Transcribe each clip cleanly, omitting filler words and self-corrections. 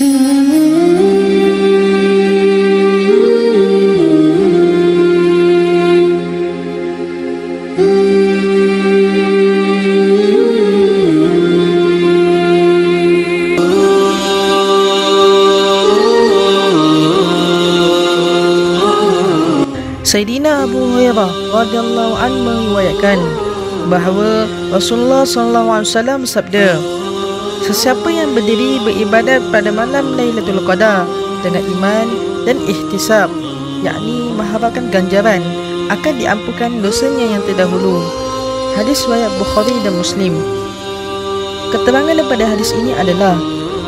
Sayyidina Abu Hurairah radhiyallahu anhu meriwayatkan bahawa Rasulullah SAW bersabda, sesiapa yang berdiri beribadat pada malam Lailatul Qadar dengan iman dan ihtisab, yakni mengharapkan ganjaran, akan diampunkan dosanya yang terdahulu. Hadis riwayat Bukhari dan Muslim. Keterangan daripada hadis ini adalah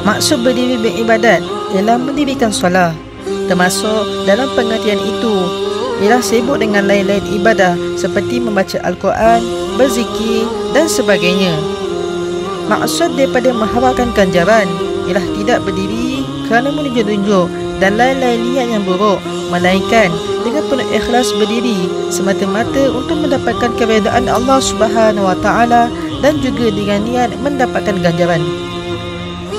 maksud berdiri beribadat ialah mendirikan solat, termasuk dalam pengertian itu ialah sibuk dengan lain-lain ibadah seperti membaca Al-Quran, berzikir dan sebagainya. Maksud daripada mengharapkan ganjaran ialah tidak berdiri kerana menunjuk-nunjuk dan lain-lain niat yang buruk, melainkan dengan penuh ikhlas berdiri semata-mata untuk mendapatkan keredaan Allah Subhanahu Wa Taala dan juga dengan niat mendapatkan ganjaran.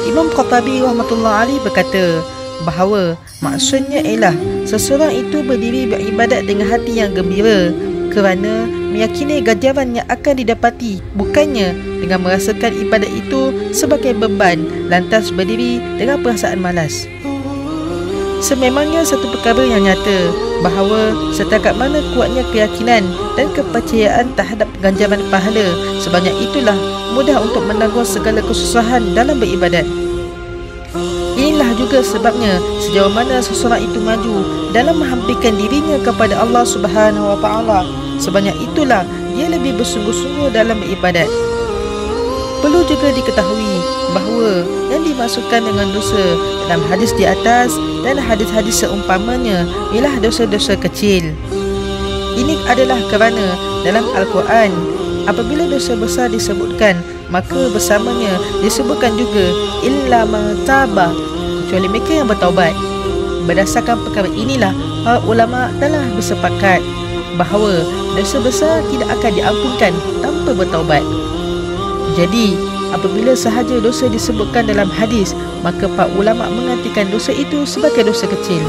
Imam Qurtubi rahmatullah alaih berkata bahawa maksudnya ialah seseorang itu berdiri beribadat dengan hati yang gembira kerana meyakini ganjaran yang akan didapati, bukannya dengan merasakan ibadat itu sebagai beban lantas berdiri dengan perasaan malas. Sememangnya satu perkara yang nyata bahawa setakat mana kuatnya keyakinan dan kepercayaan terhadap ganjaran pahala, sebanyak itulah mudah untuk menanggung segala kesusahan dalam beribadat. Inilah juga sebabnya sejauh mana seseorang itu maju dalam menghampirkan dirinya kepada Allah Subhanahu Wa Taala, sebanyak itulah dia lebih bersungguh-sungguh dalam beribadat. Perlu juga diketahui bahawa yang dimaksudkan dengan dosa dalam hadis di atas dan hadis-hadis seumpamanya ialah dosa-dosa kecil. Ini adalah kerana dalam Al-Quran apabila dosa besar disebutkan, maka bersamanya disebutkan juga illa man taba, kecuali mereka yang bertaubat. Berdasarkan perkara inilah para ulama telah bersepakat bahawa dosa besar tidak akan diampunkan tanpa bertaubat. Jadi apabila sahaja dosa disebutkan dalam hadis, maka para ulama mengartikan dosa itu sebagai dosa kecil.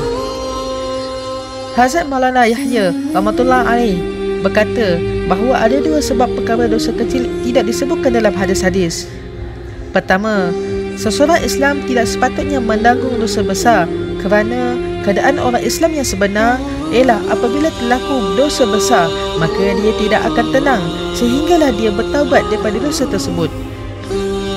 Hazrat Maulana Yahya rahmatullah alaih berkata bahawa ada dua sebab perkara dosa kecil tidak disebutkan dalam hadis-hadis. Pertama, seseorang Islam tidak sepatutnya menanggung dosa besar kerana keadaan orang Islam yang sebenar ialah apabila berlaku dosa besar, maka dia tidak akan tenang sehinggalah dia bertaubat daripada dosa tersebut.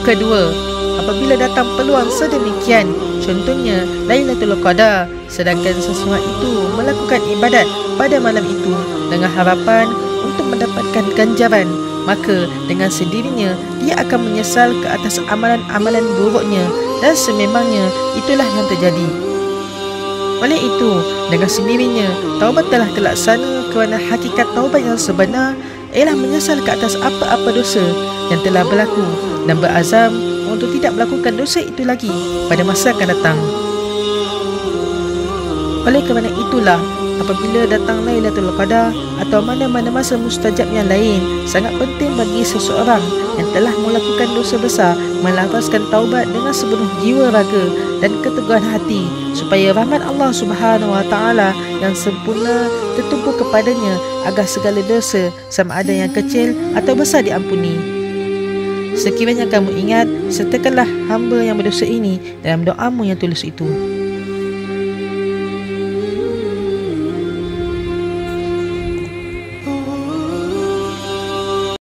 Kedua, apabila datang peluang sedemikian, contohnya Lailatul Qadar, sedangkan seseorang itu melakukan ibadat pada malam itu dengan harapan untuk mendapatkan ganjaran, maka dengan sendirinya dia akan menyesal ke atas amalan-amalan buruknya, dan sememangnya itulah yang terjadi. Oleh itu, dengan sendirinya taubat telah terlaksana kerana hakikat taubat yang sebenar ialah menyesal ke atas apa-apa dosa yang telah berlaku dan berazam untuk tidak melakukan dosa itu lagi pada masa akan datang. Oleh kerana itulah apabila datang Lailatul Qadar atau mana-mana masa mustajab yang lain, sangat penting bagi seseorang yang telah melakukan dosa besar melafazkan taubat dengan sepenuh jiwa raga dan keteguhan hati, supaya rahmat Allah Subhanahu Wa Taala yang sempurna tertumpu kepadanya agar segala dosa sama ada yang kecil atau besar diampuni. Sekiranya kamu ingat, sertakanlah hamba yang berdosa ini dalam doamu yang tulus itu.